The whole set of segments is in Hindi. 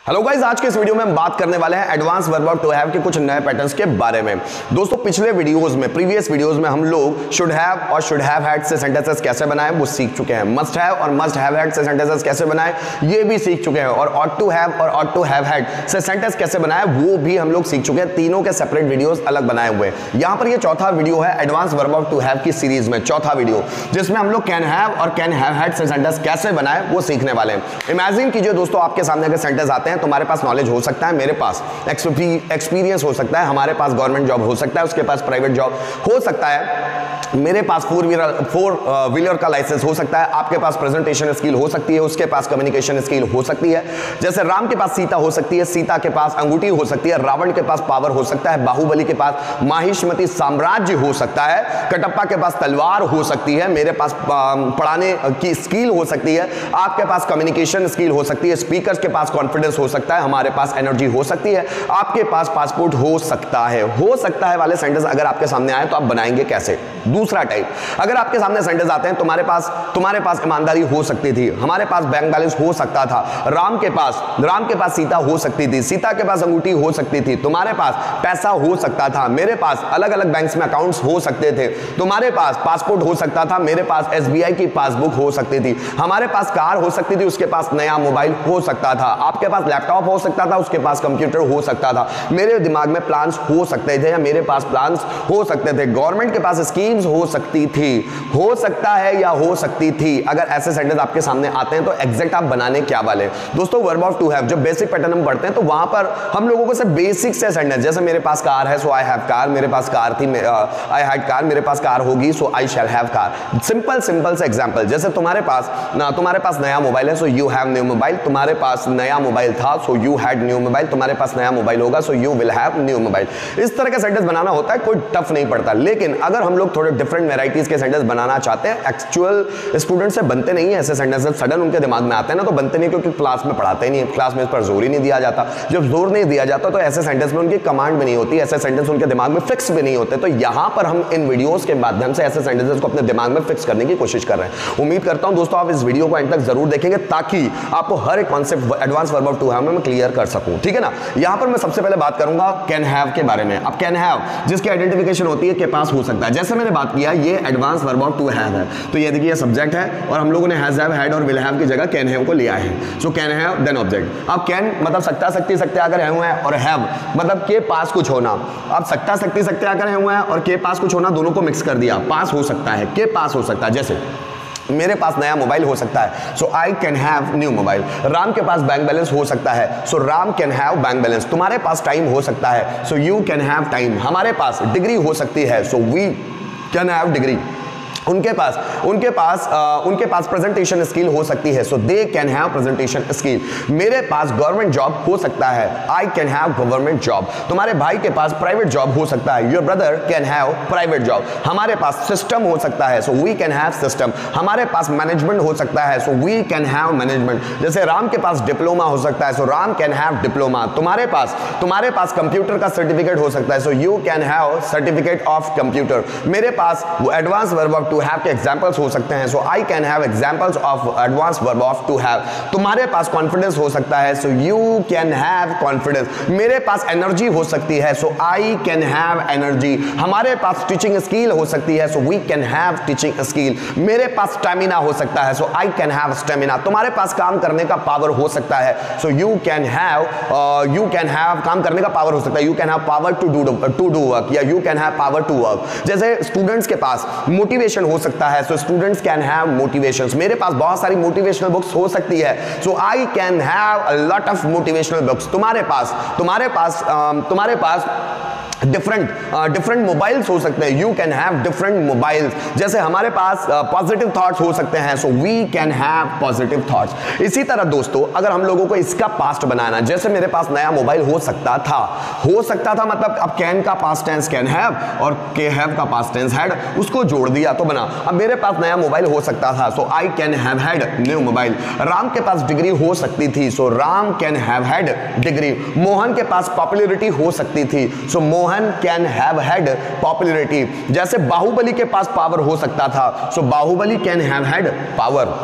हेलो गाइस, आज के इस वीडियो में हम बात करने वाले हैं एडवांस वर्ब टू हैव के कुछ नए पैटर्न्स के बारे में। दोस्तों, पिछले वीडियोस में प्रीवियस वीडियोस में हम लोग शुड हैव और शुड हैव हैड से सेंटेंसेस कैसे बनाएं वो सीख चुके हैं। मस्ट हैव और मस्ट हैव हैड से सेंटेंसेस कैसे बनाएं ये भी सीख चुके हैं, और ऑट टू हैव और ऑट टू हैव हैड से सेंटेंस कैसे बनाएं वो भी हम लोग सीख चुके हैं। तीनों के सेपरेट वीडियोस अलग बनाए हुए हैं। यहां पर ये चौथा वीडियो है एडवांस वर्ब टू हैव की सीरीज में, चौथा वीडियो, जिसमें हम लोग कैन हैव और कैन हैव हैड से सेंटेंस कैसे बनाएं वो सीखने वाले हैं। इमेजिन कीजिए दोस्तों, आपके सामने अगर सेंटेंस आते हैं, तुम्हारे पास नॉलेज हो सकता है, मेरे पास एक्सपीरियंस हो सकता है, हमारे पास गवर्नमेंट जॉब हो सकता है, उसके पास प्राइवेट जॉब हो सकता है, मेरे पास फोर व्हीलर का लाइसेंस हो सकता है, आपके पास प्रेजेंटेशन स्किल हो सकती है, उसके पास कम्युनिकेशन स्किल हो सकती है। जैसे राम के पास सीता हो सकती है, सीता के पास अंगूठी हो सकती है, रावण के पास पावर हो सकता है, बाहुबली के पास माहिष्मती साम्राज्य हो सकता है, कटप्पा के पास तलवार हो सकती है, मेरे पास पढ़ाने की स्किल हो सकती है, आपके पास कम्युनिकेशन स्किल हो सकती है, स्पीकर के पास कॉन्फिडेंस हो सकता है, हमारे पास एनर्जी हो सकती है, आपके पास पासपोर्ट हो सकता है वाले सेंटेंस अगर आपके सामने आए तो आप बनाएंगे कैसे। दूसरा टाइप, अगर आपके सामने सेंटेंस आते हैं, तुम्हारे पास ईमानदारी हो सकती थी, हमारे पास बैंक बैलेंस हो सकता था, राम के पास सीता हो सकती थी, सीता के पास अंगूठी हो सकती थी, तुम्हारे पास पैसा हो सकता था, मेरे पास अलग अलग बैंक्स में अकाउंट्स हो सकते थे, तुम्हारे पास पासपोर्ट हो सकता था, मेरे पास एसबीआई की पासबुक हो सकती थी, हमारे पास कार हो सकती थी, उसके पास नया मोबाइल हो सकता था, आपके पास लैपटॉप हो सकता था, उसके पास कंप्यूटर हो सकता था, मेरे दिमाग में प्लान्स हो सकते थे या मेरे पास प्लान्स हो सकते थे, गवर्नमेंट के पास स्कीम्स हो सकती थी, हो सकता है या हो सकती थी। अगर ऐसे सेंटेंस आपके सामने आते हैं तो एग्जैक्ट आप बनाने क्या वाले। दोस्तों, वर्ब ऑफ टू हैव जो बेसिक पैटर्न हम पढ़ते हैं तो वहां पर हम लोगों को सिर्फ बेसिक से सेंटेंस, जैसे मेरे पास कार है सो आई हैव कार, मेरे पास कार थी आई हैड कार, मेरे पास कार होगी सो आई शैल हैव कार। सिंपल से एग्जांपल, जैसे तुम्हारे पास नया मोबाइल है so you have new mobile, तुम्हारे पास नया मोबाइल था so you had new mobile, तुम्हारे पास नया मोबाइल होगा so you will have new mobile. इस तरह का सेंटेंस बनाना होता है, कोई टफ नहीं पड़ता। लेकिन अगर हम लोग थोड़े डिफरेंट वैरायटीज के सेंटेंस बनाना चाहते हैं, एक्चुअल स्टूडेंट से बनते नहीं है ऐसे सेंटेंसेस, सडन उनके दिमाग में आते हैं ना तो बनते नहीं, क्योंकि क्लास में पढ़ाते ही नहीं, क्लास में इस पर जोर ही नहीं दिया जाता। जब जोर नहीं दिया जाता तो ऐसे सेंटेंस में उनकी कमांड भी नहीं होती, ऐसे सेंटेंस उनके दिमाग में फिक्स भी नहीं होते। तो यहां पर हम इन वीडियोस के माध्यम से ऐसे सेंटेंसेस को अपने दिमाग में फिक्स करने की कोशिश कर रहे हैं। उम्मीद करता हूं दोस्तों आप इस वीडियो को एंड तक जरूर देखेंगे ताकि आपको हर एक concept advance verb of to have में मैं क्लियर कर सकूं, ठीक है ना। यहां पर मैं सबसे पहले बात करूंगा कैन हैव के बारे में। अब कैन हैव जिसकी आइडेंटिफिकेशन होती है के पास हो सकता है, जैसे मैंने बात किया ये advance verb of to have है, तो ये देखिए सब्जेक्ट है और हम लोगों ने हैज हैव हैड और विल हैव की जगह कैन हैव को लिया है। So can have then object. अब कैन मतलब सकता सकते अगर है हुए हैं, और हैव मतलब के पास कुछ होना। अब सकता सकते अगर है हुए हैं और के पास कुछ होना, दोनों को मिक्स कर दिया, पास हो सकता है, के पास हो सकता है। जैसे मेरे पास नया मोबाइल हो सकता है so I can have new mobile, Ram के पास बैंक बैलेंस हो सकता है so Ram can have bank balance, तुम्हारे पास टाइम हो सकता है so you can have time, हमारे पास डिग्री हो सकती है so we can have degree, उनके पास प्रेजेंटेशन स्किल हो सकती है so they can have presentation skill, मेरे पास गवर्नमेंट जॉब हो सकता है I can have government job, तुम्हारे भाई के पास प्राइवेट जॉब हो सकता है your brother can have private job, हमारे पास सिस्टम हो सकता है so we can have system, हमारे पास मैनेजमेंट हो सकता है so we can have management, जैसे राम के पास डिप्लोमा हो सकता है so Ram can have diploma, तुम्हारे पास कंप्यूटर का सर्टिफिकेट हो सकता है so you can have certificate of computer, मेरे पास advance verb of to have के एग्जांपल्स हो सकते हैं so I can have examples of advance verb of to have, तुम्हारे पास कॉन्फिडेंस हो सकता है so you can have confidence, मेरे पास एनर्जी हो सकती है so I can have energy, हमारे पास टीचिंग स्किल हो सकती है so we can have teaching skill, मेरे पास स्टैमिना हो सकता है so I can have stamina, तुम्हारे पास काम करने का पावर हो सकता है सो यू कैन हैव काम करने का पावर हो सकता है, you can have power to do work या you can have power to work, जैसे स्टूडेंट्स के पास मोटिवेशन हो सकता है so students can have motivations, मेरे पास बहुत सारी मोटिवेशनल बुक्स हो सकती है so I can have a lot of motivational books, तुम्हारे पास डिफरेंट मोबाइल्स हो सकते हैं, you can have different mobiles, जैसे हमारे पास पॉजिटिव थॉट्स हो सकते हैं सो we can have positive thoughts. इसी तरह दोस्तों अगर हम लोगों को इसका पास्ट बनाना, जैसे मेरे पास नया मोबाइल हो सकता था मतलब अब कैन का पास्ट टेंस कैन हैव और के हैव का पास्ट टेंस हैड, उसको जोड़ दिया तो बना अब मेरे पास नया मोबाइल हो सकता था so I can have had new mobile, Ram के पास डिग्री हो सकती थी so Ram can have had degree, Mohan के पास पॉपुलैरिटी हो सकती थी so Mohan can have had popularity, जैसे बाहुबली के पास पावर हो सकता था so Baahubali can have had power.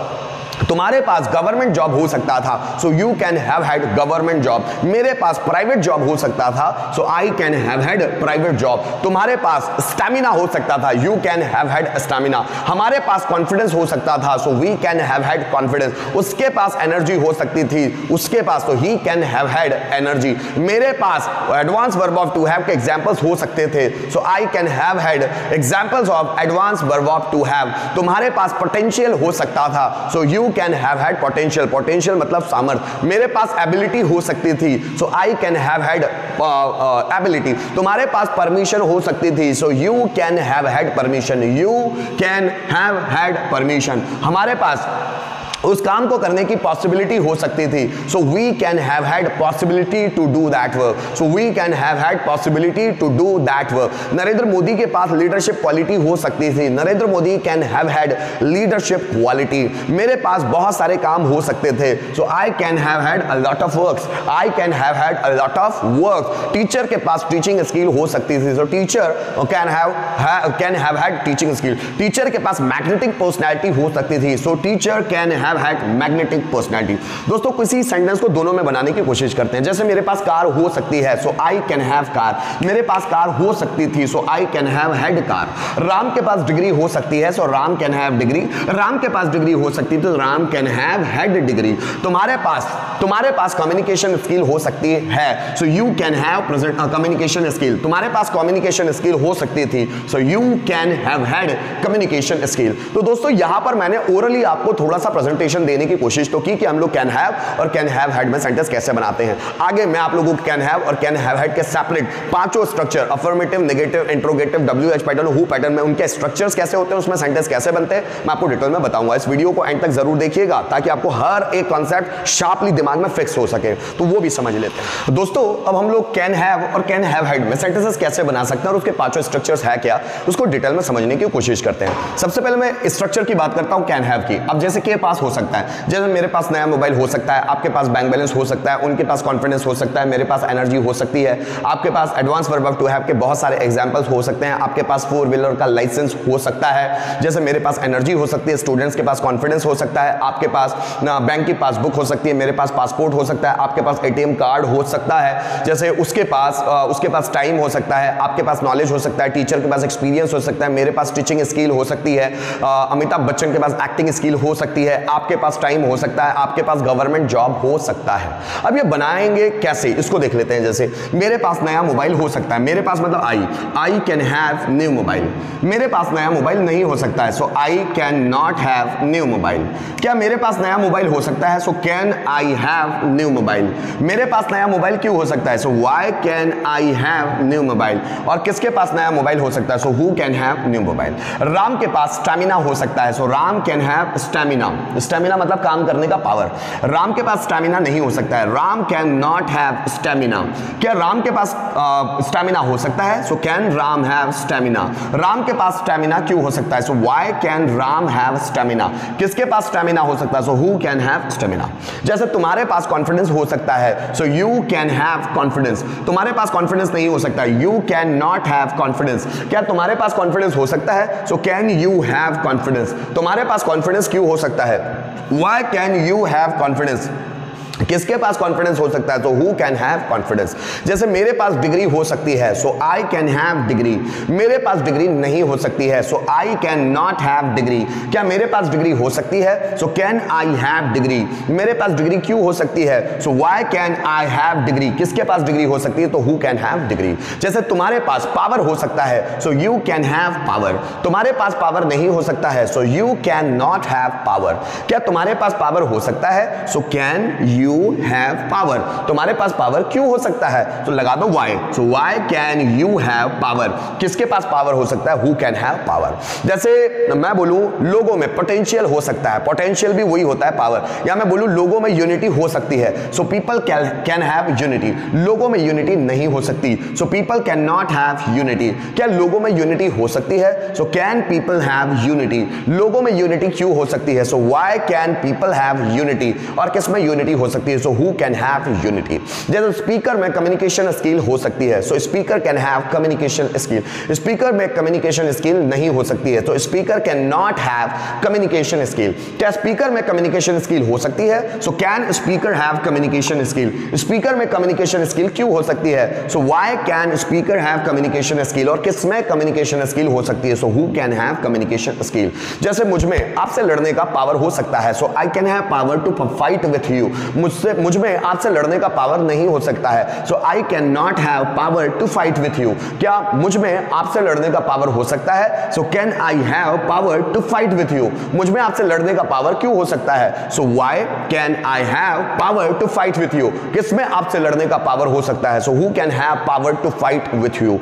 तुम्हारे पास गवर्नमेंट जॉब हो सकता था, so you can have had government job. मेरे पास प्राइवेट जॉब हो सकता था, so I can have had private job. तुम्हारे पास स्टैमिना हो सकता था, you can have had stamina. हमारे पास कॉन्फिडेंस हो सकता था, so we can have had confidence. उसके पास एनर्जी हो सकती थी, उसके पास, तो he can have had energy. मेरे पास advance verb of to have के एग्जांपल्स हो सकते थे, so I can have had examples of advance verb of to have. तुम्हारे पास पोटेंशियल हो सकता था, so you can have had potential. Potential मतलब सामर्थ्य। मेरे पास एबिलिटी हो सकती थी, so I can have had ability. तुम्हारे पास परमिशन हो सकती थी, so you can have had permission. You can have had permission. हमारे पास उस काम को करने की पॉसिबिलिटी हो सकती थी, so we can have had possibility to do that work. So we can have had possibility to do that work. Narendra Modi के पास लीडरशिप क्वालिटी हो सकती थी, Narendra Modi can have had leadership quality. मेरे पास बहुत सारे काम हो सकते थे, so I can have had a lot of works. I can have had a lot of work. Teacher के पास टीचिंग स्किल हो सकती थी, सो teacher can have had teaching skill. Teacher के पास मैग्नेटिक पर्सनैलिटी हो सकती थी, सो teacher can have had magnetic personality. दोस्तों किसी सेंटेंस को दोनों में बनाने की कोशिश करते हैं। जैसे मेरे पास कार हो सकती है, so I can have car. मेरे पास कार हो सकती थी, so I can have had car. Ram के पास डिग्री हो सकती है, so Ram can have degree. Ram के पास डिग्री हो सकती है, तो Ram can have had degree. तुम्हारे पास कम्युनिकेशन स्किल हो सकती है, so you can have present communication skill. तुम्हारे पास कम्युनिकेशन स्किल हो सकती थी, so you can have had communication skill. तो दोस्तों यहां पर मैंने ओरली आपको थोड़ा सा प्रेजेंटेशन देने की कोशिश तो की कि हम लोग कैन हैव और कैन हैव हैड में सेंटेंस कैसे बनाते हैं। आगे मैं आप लोगों को कैन हैव और कैन हैव हैड के सेपरेट पांचों structure, affirmative, negative, interrogative, WH pattern, who pattern में उनके स्ट्रक्चर्स कैसे होते हैं, उसमें सेंटेंस कैसे बनते हैं, मैं आपको डिटेल में बताऊंगा। इस वीडियो को एंड तक जरूर देखिएगा ताकि आपको हर एक कॉन्सेप्ट शार्पली दिमाग में फिक्स हो सके, तो वो भी समझ लेते हैं। दोस्तों अब हम लोग कैन हैव और कैन हैव हैड में सेंटेंसेस कैसे बना सकते हैं और उसके पांचों स्ट्रक्चर्स है क्या, उसको डिटेल में समझने की कोशिश करते हैं। सबसे पहले मैं स्ट्रक्चर की बात करता हूं कैन हैव की। अब जैसे के पास हो सकता है, जैसे मेरे पास नया मोबाइल हो सकता है, आपके पास बैंक बैलेंस हो सकता है, उनके पास कॉन्फिडेंस हो सकता है, मेरे पास एनर्जी हो सकती है, आपके पास advance verb of to have के बहुत सारे एग्जांपल्स हो सकते हैं, आपके पास 4 व्हीलर का लाइसेंस हो सकता है, जैसे मेरे पास एनर्जी हो सकती है, स्टूडेंट्स के पास कॉन्फिडेंस हो सकता है, आपके पास बैंक की पासबुक हो सकती है, मेरे पास पासपोर्ट हो सकता है, आपके पास ATM कार्ड हो सकता है, जैसे उसके पास टाइम हो सकता है, आपके पास नॉलेज हो सकता है, टीचर के पास एक्सपीरियंस हो सकता है, मेरे पास टीचिंग स्किल हो सकती है, अमिताभ बच्चन के पास एक्टिंग स्किल हो सकती है, आपके पास टाइम हो सकता है, आपके पास गवर्नमेंट जॉब हो सकता है। अब ये बनाएंगे कैसे, इसको देख लेते हैं। जैसे मेरे पास नया मोबाइल हो सकता है, मेरे पास मतलब I can have new mobile. मेरे पास नया मोबाइल नहीं हो सकता है, so I can not have new mobile. क्या मेरे पास नया मोबाइल हो सकता है, so can I have new mobile. मेरे पास नया मोबाइल क्यों हो सकता है, so why can I have new mobile. और किसके पास नया मोबाइल हो सकता है, so who can have new mobile. Ram के पास स्टैमिना हो सकता है, so Ram can have stamina. Stamina मतलब काम करने का पावर। राम के पास स्टैमिना नहीं हो सकता है, Ram can not have stamina. क्या राम के पास स्टैमिना हो सकता है, so can Ram have stamina. Ram के पास स्टैमिना क्यों हो सकता है, so why can Ram have stamina. किसके पास स्टैमिना हो सकता है, so who can have stamina. जैसे तुम्हारे पास कॉन्फिडेंस हो सकता है, so you can have confidence. तुम्हारे पास कॉन्फिडेंस नहीं हो सकता है, you can not have confidence. क्या तुम्हारे पास कॉन्फिडेंस हो सकता है, so can you have confidence. तुम्हारे पास कॉन्फिडेंस क्यों हो सकता है, why can you have confidence. किसके पास कॉन्फिडेंस हो सकता है, तो हु कैन हैव कॉन्फिडेंस। जैसे मेरे पास डिग्री हो सकती है, so I can have degree. मेरे पास डिग्री नहीं हो सकती है, so I can not have degree. क्या मेरे पास डिग्री हो सकती है, so can I have degree. मेरे पास डिग्री क्यों हो सकती है, so why can I have degree. किसके पास डिग्री हो सकती है, तो हु कैन हैव डिग्री। जैसे तुम्हारे पास पावर हो सकता है, so you can have power. तुम्हारे पास पावर नहीं हो सकता है, so you can not have power. क्या तुम्हारे पास पावर हो सकता है, so can you have power. तुम्हारे पास पावर क्यों हो सकता है, तो लगा दो why, so why can you have power. किसके पास पावर हो सकता है, हु कैन हैव पावर। जैसे मैं बोलूं लोगों में पोटेंशियल हो सकता है, पोटेंशियल भी वही होता है पावर। या मैं बोलूं लोगों में यूनिटी हो सकती है, so people can have unity. लोगों में यूनिटी नहीं हो सकती, so people can not have unity. क्या लोगों में यूनिटी हो सकती है, so can people have unity. लोगों में यूनिटी क्यों हो सकती है, so why can people have unity. और किस में यूनिटी हो सकती सकती है, so who can have unity. जैसे स्पीकर में कम्युनिकेशन स्किल हो सकती है, सो speaker can have communication skill. Speaker में कम्युनिकेशन स्किल नहीं हो सकती है, तो speaker can not have communication skill. क्या स्पीकर में कम्युनिकेशन स्किल हो सकती है? So can speaker have communication skill. Speaker में कम्युनिकेशन स्किल क्यों हो सकती है? So why can speaker have communication skill, और किसमें कम्युनिकेशन स्किल हो सकती है? So who can have communication skill. जैसे मुझ में आपसे लड़ने का पावर हो सकता है, so I can have power to fight with you. मुझ में आपसे लड़ने का पावर नहीं हो सकता है, so I can not have power to fight with you. क्या मुझ में आपसे लड़ने का पावर हो सकता है? So can I have power to fight with you. मुझ में आपसे लड़ने का पावर क्यों हो सकता है? So why can I have power to fight with you. किसमें आपसे लड़ने का पावर हो सकता है? So who can have power to fight with you.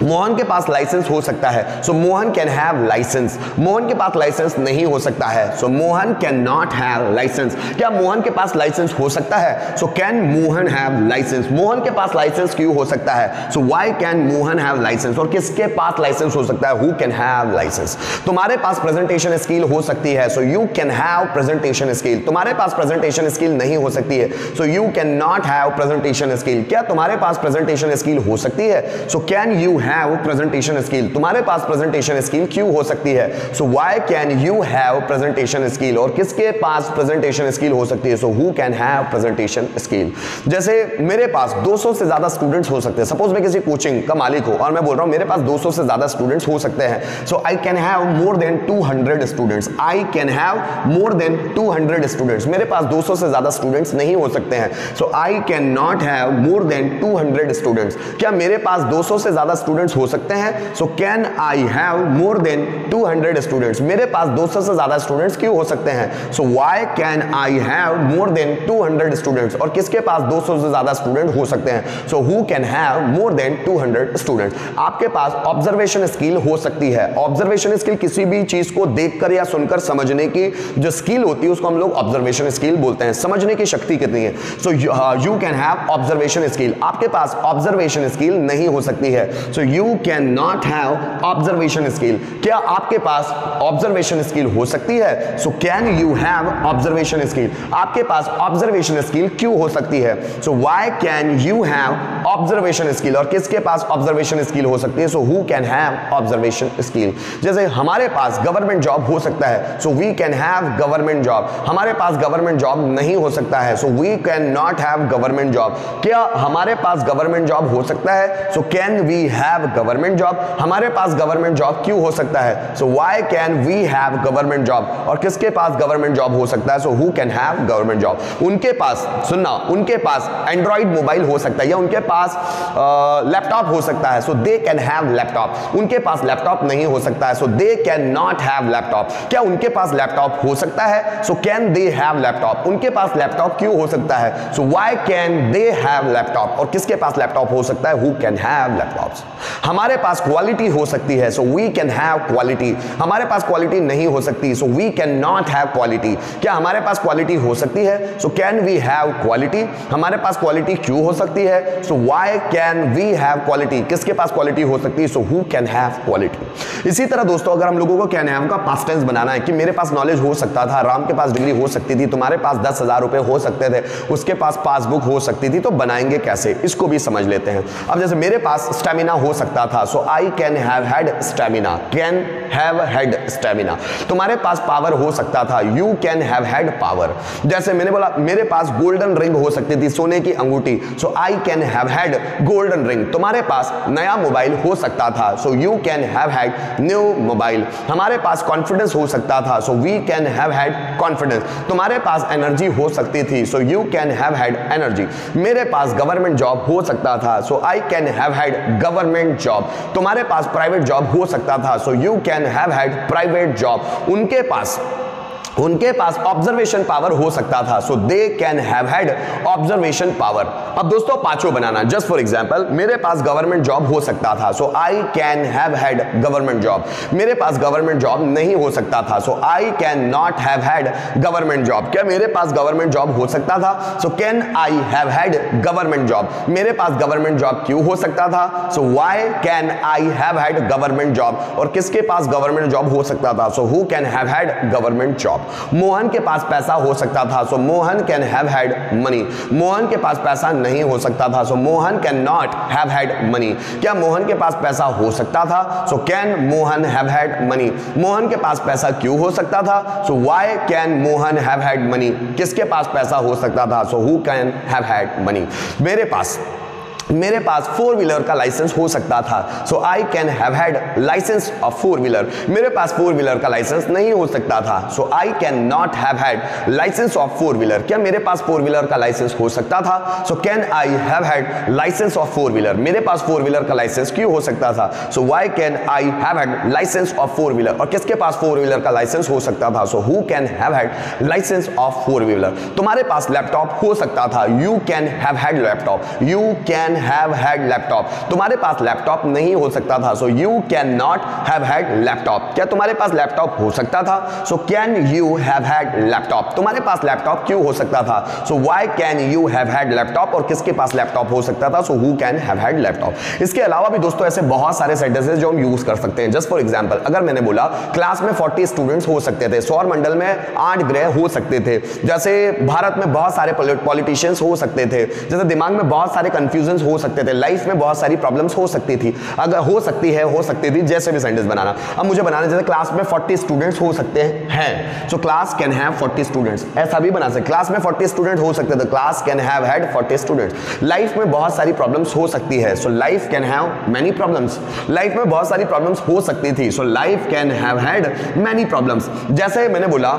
Mohan के पास लाइसेंस हो सकता है, so Mohan can have licence. Mohan के पास लाइसेंस नहीं हो सकता है, so Mohan can not have licence. क्या मोहन के पास लाइसेंस हो सकता है? So can Mohan have licence. Mohan के पास लाइसेंस क्यों हो सकता है? So why can Mohan have license, और किसके पास लाइसेंस हो सकता है? Who can have license. तुम्हारे पास प्रेजेंटेशन स्किल हो सकती है, so you can have presentation skill. तुम्हारे पास प्रेजेंटेशन स्किल नहीं हो सकती है, so you can not have presentation skill. क्या तुम्हारे पास प्रेजेंटेशन स्किल हो सकती है? So can you have presentation skill. तुम्हारे पास प्रेजेंटेशन स्किल क्यों हो सकती है? So why can you have presentation skill, और किसके पास प्रेजेंटेशन स्किल हो सकती है? So who can have presentation skill. जैसे मेरे पास 200 से ज्यादा स्टूडेंट्स हो सकते हैं। सपोज मैं किसी कोचिंग का मालिक हूं और मैं बोल रहा हूं मेरे पास 200 से ज्यादा स्टूडेंट्स हो सकते हैं, so I can have more than 200 students. I can have more than 200 students. मेरे पास 200 से ज्यादा स्टूडेंट्स नहीं हो सकते हैं, so I can not have more than 200 students. क्या मेरे पास 200 से ज्यादा स्टूडेंट्स हो सकते हैं? सो can I have more than 200 students. मेरे पास 200 से ज्यादा स्टूडेंट्स क्यों हो सकते हैं? सो why can I have more than 200 students, और किसके पास 200 से ज्यादा स्टूडेंट हो सकते हैं? सो who can have more than 200 students. आपके पास ऑब्जर्वेशन स्किल हो सकती है। ऑब्जर्वेशन स्किल किसी भी चीज को देखकर या सुनकर समझने की जो स्किल होती है उसको हम लोग ऑब्जर्वेशन स्किल बोलते हैं। समझने की शक्ति कितनी है? So you can have observation skill. आपके पास ऑब्जर्वेशन स्किल नहीं हो सकती है, so you can not have observation skill. क्या आपके पास ऑब्जर्वेशन स्किल हो सकती है? So can you have observation skill. आपके पास ऑब्जर्वेशन स्किल क्यों हो सकती है? So why can you have observation skill, और किसके पास ऑब्जर्वेशन स्किल हो सकती है? So who can have observation skill. जैसे हमारे पास गवर्नमेंट जॉब हो सकता है, so we can have government job. हमारे पास गवर्नमेंट जॉब नहीं हो सकता है, so we can not have government job. क्या हमारे पास गवर्नमेंट जॉब हो सकता है? So can we have government job. हमारे पास गवर्नमेंट जॉब क्यों हो सकता है? So why can we have government job, और किसके पास गवर्नमेंट जॉब हो सकता है? So who can have government job. उनके पास, सुनना, उनके पास एंड्रॉइड मोबाइल हो सकता है, या उनके पास लैपटॉप हो सकता है, so they can have laptop. उनके पास लैपटॉप नहीं हो सकता है, so they can not have laptop. क्या उनके पास लैपटॉप हो सकता है? So can they have laptop. उनके पास लैपटॉप क्यों हो सकता है? So why can they have laptop, और किसके पास लैपटॉप हो सकता है? Who can have laptops. हमारे पास क्वालिटी हो सकती है, so we can have quality. हमारे पास क्वालिटी नहीं हो सकती, so we can not have quality. क्या हमारे पास क्वालिटी हो सकती है? So can we have quality. हमारे पास क्वालिटी क्यों हो सकती है? So why can we have quality. किसके पास क्वालिटी हो सकती है? So who can have quality. इसी तरह दोस्तों, अगर हम लोगों को कैन हैव का पास्ट टेंस बनाना है कि मेरे पास नॉलेज हो सकता था, राम के पास डिग्री हो सकती थी, तुम्हारे पास 10,000 रुपए हो सकते थे, उसके पास पासबुक हो सकती थी, तो बनाएंगे कैसे, इसको भी समझ लेते हैं। अब जैसे मेरे पास स्टेमिना हो सकता था, so I can have had stamina. Can have had stamina. तुम्हारे पास पावर हो सकता था, you can have had power. जैसे मैंने बोला मेरे पास गोल्डन रिंग हो सकती थी, सोने की अंगूठी, so I can have had golden ring. तुम्हारे पास नया मोबाइल हो सकता था, so you can have had new mobile. हमारे पास कॉन्फिडेंस हो सकता था, so we can have had confidence. तुम्हारे पास एनर्जी हो सकती थी, so you can have had energy. मेरे पास गवर्नमेंट जॉब हो सकता था, so I can have had government job. तुम्हारे पास प्राइवेट जॉब हो सकता था, so you can have had private job. उनके पास ऑब्जर्वेशन पावर हो सकता था, so they can have had observation power. अब दोस्तों पांचों बनाना, जस्ट फॉर एग्जांपल, मेरे पास गवर्नमेंट जॉब हो सकता था, so I can have had government job. मेरे पास गवर्नमेंट जॉब नहीं हो सकता था, so I can not have had government job. क्या मेरे पास गवर्नमेंट जॉब हो सकता था? So can I have had government job. मेरे पास गवर्नमेंट जॉब क्यों हो सकता था? So why can I have had government job. और किसके पास गवर्नमेंट जॉब हो सकता था? So who can have had government job. Laptop. Mohan के पास पैसा हो सकता था, so Mohan can have had money. Mohan के पास पैसा नहीं हो सकता था, so Mohan can not have had money. क्या मोहन के पास पैसा हो सकता था? So can Mohan have had money. Mohan के पास पैसा क्यों हो सकता था? So why can Mohan have had money. किसके पास पैसा हो सकता था? So who can have had money. मेरे पास 4 व्हीलर का लाइसेंस हो सकता था, so I can have had licence of 4 wheeler. मेरे पास 4 व्हीलर का लाइसेंस नहीं हो सकता था, so I can not have had licence of 4 wheeler. क्या मेरे पास 4 व्हीलर का लाइसेंस हो सकता था? So can I have had licence of 4 wheeler. मेरे पास 4 व्हीलर का लाइसेंस क्यों हो सकता था? So why can I have had licence of 4 wheeler. और किसके पास 4 व्हीलर का लाइसेंस हो सकता था? So who can have had licence of 4 wheeler. तुम्हारे पास लैपटॉप हो सकता था, you can have had laptop. You can have had laptop. तुम्हारे पास लैपटॉप नहीं हो सकता था, so you can not have had laptop. क्या तुम्हारे पास लैपटॉप हो सकता था? So can you have had laptop. तुम्हारे पास लैपटॉप क्यों हो सकता था? So why can you have had laptop. और किसके पास लैपटॉप हो सकता था? So who can have had laptop. इसके अलावा भी दोस्तों ऐसे बहुत सारे सेंटेंसेस जो हम यूज कर सकते हैं। जस्ट फॉर एग्जांपल, अगर मैंने बोला क्लास में 40 स्टूडेंट्स हो सकते थे, सौर मंडल में 8 ग्रह हो सकते थे, जैसे भारत में बहुत सारे पॉलिटिशियंस हो सकते थे, जैसे दिमाग में बहुत सारे कंफ्यूजन हो सकते थे, लाइफ में बहुत सारी प्रॉब्लम्स हो सकती थी, अगर हो सकती थी, जैसे भी सेंटेंस बनाना। अब मुझे बनाना, जैसे क्लास में 40 स्टूडेंट्स हो सकते हैं, so class can have 40 students. ऐसा भी बना सकते, क्लास में 40 स्टूडेंट हो सकते थे, class can have had 40 students. Life में बहुत सारी प्रॉब्लम्स हो सकती है, so life can have many problems. Life में बहुत सारी प्रॉब्लम्स हो सकती थी, so life can have had many problems. जैसे मैंने बोला,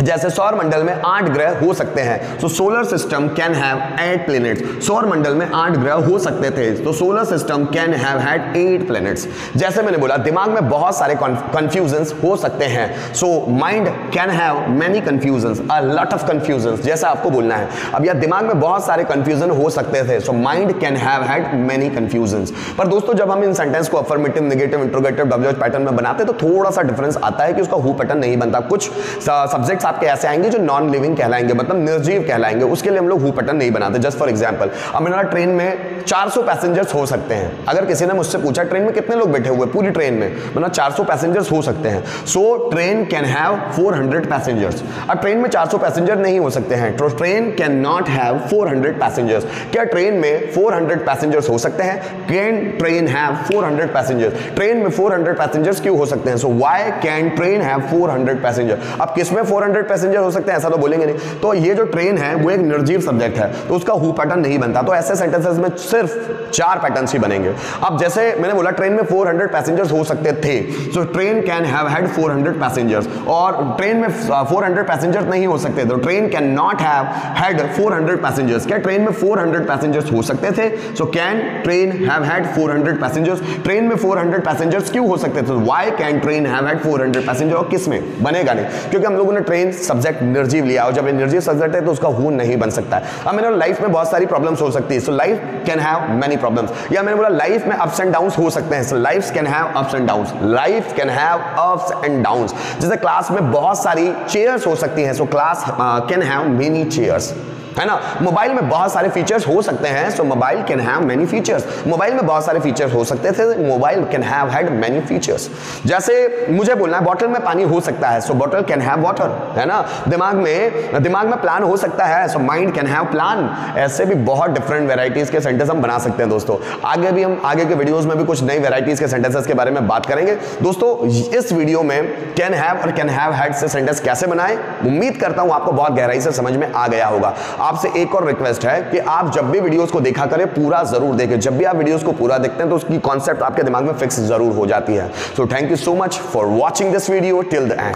जैसे सौर मंडल में 8 ग्रह हो सकते हैं, तो solar system can have 8 planets. सौर मंडल में 8 ग्रह हो सकते थे, तो solar system can have had 8 planets. जैसे मैंने बोला, दिमाग में बहुत सारे कंफ्यूजन्स हो सकते हैं, so mind can have many confusions, a lot of confusions. जैसा आपको बोलना है, अब यह दिमाग में बहुत सारे कंफ्यूजन हो सकते थे, so mind can have had many confusions. पर दोस्तों, जब हम इन सेंटेंस को affirmative, negative, interrogative, WH pattern में बनाते हैं, तो थोड़ा सा डिफरेंस आता है कि उसका हु पैटर्न नहीं बनता। कुछ सब्जेक्ट आपके ऐसे आएंगे जो नॉन लिविंग कहलाएंगे, मतलब निर्जीव कहलाएंगे, उसके लिए हम लोग हु पैटर्न नहीं बनाते। जस्ट फॉर एग्जांपल, अब मेरा ट्रेन में 400 पैसेंजर्स हो सकते हैं। अगर किसी ने मुझसे पूछा ट्रेन में कितने लोग बैठे हुए, पूरी ट्रेन में, मतलब 400 पैसेंजर्स हो सकते हैं, so train can have 400 passengers. अब ट्रेन में 400 पैसेंजर नहीं हो सकते हैं, तो train can not have 400 passengers. क्या ट्रेन में 400 पैसेंजर्स हो सकते हैं? Can train have 400 passengers. Train में 400 पैसेंजर्स क्यों हो सकते हैं? सो why can train have 400 passenger. अब किसमें 400 पैसेंजर हो सकते हैं, ऐसा तो बोलेंगे नहीं। तो ये जो ट्रेन है वो एक निर्जीव सब्जेक्ट है, तो उसका हु पैटर्न नहीं बनता। तो ऐसे सेंटेंसेस में सिर्फ 4 पैटर्न्स ही बनेंगे। अब जैसे मैंने बोला, ट्रेन में 400 पैसेंजर्स हो सकते थे, so train can have had 400 passengers. और ट्रेन में 400 पैसेंजर्स नहीं हो सकते, तो train can not have had 400 passengers. क्या ट्रेन में 400 पैसेंजर्स हो सकते थे? So can train have had 400 passengers. Train में 400 पैसेंजर्स क्यों हो सकते थे? Why can train have had 400 passenger. और किस में बनेगा नहीं, क्योंकि हम लोगों ने ट्रेन सब्जेक्ट निर्जीव लिया, और जब निर्जीव सब्जेक्ट है तो उसका हु नहीं बन सकता है। अब मैंने लाइफ में बहुत सारी प्रॉब्लम्स हो सकती है, so life can have many problems. या मैंने बोला लाइफ में अप्स एंड डाउन्स हो सकते हैं, so life can have ups and downs. Life can have ups and downs. जैसे क्लास में बहुत सारी चेयर्स हो सकती हैं, so class can have many chairs, है ना। मोबाइल में बहुत सारे फीचर्स हो सकते हैं, so mobile can have many features. Mobile में बहुत सारे फीचर्स हो सकते थे, mobile can have had many features. जैसे मुझे बोलना है बॉटल में पानी हो सकता है, सो बॉटल कैन हैव वाटर, है ना। दिमाग में प्लान हो सकता है, so mind can have plan. ऐसे भी बहुत डिफरेंट वेराइटीज के सेंटेंस हम बना सकते हैं दोस्तों। आगे भी हम आगे के वीडियोस में भी कुछ नई वेराइटीज के सेंटेंसेस के बारे में बात करेंगे दोस्तों। इस वीडियो में कैन हैव और कैन हैव हैड से सेंटेंस कैसे बनाएं, उम्मीद करता हूं आपको बहुत गहराई से समझ में आ गया होगा। आपसे एक और रिक्वेस्ट है कि आप जब भी वीडियोस को देखा करें, पूरा जरूर देखें। जब भी आप वीडियोस को पूरा देखते हैं तो उसकी कॉन्सेप्ट आपके दिमाग में फिक्स जरूर हो जाती है। So thank you so much for watching this video till the end.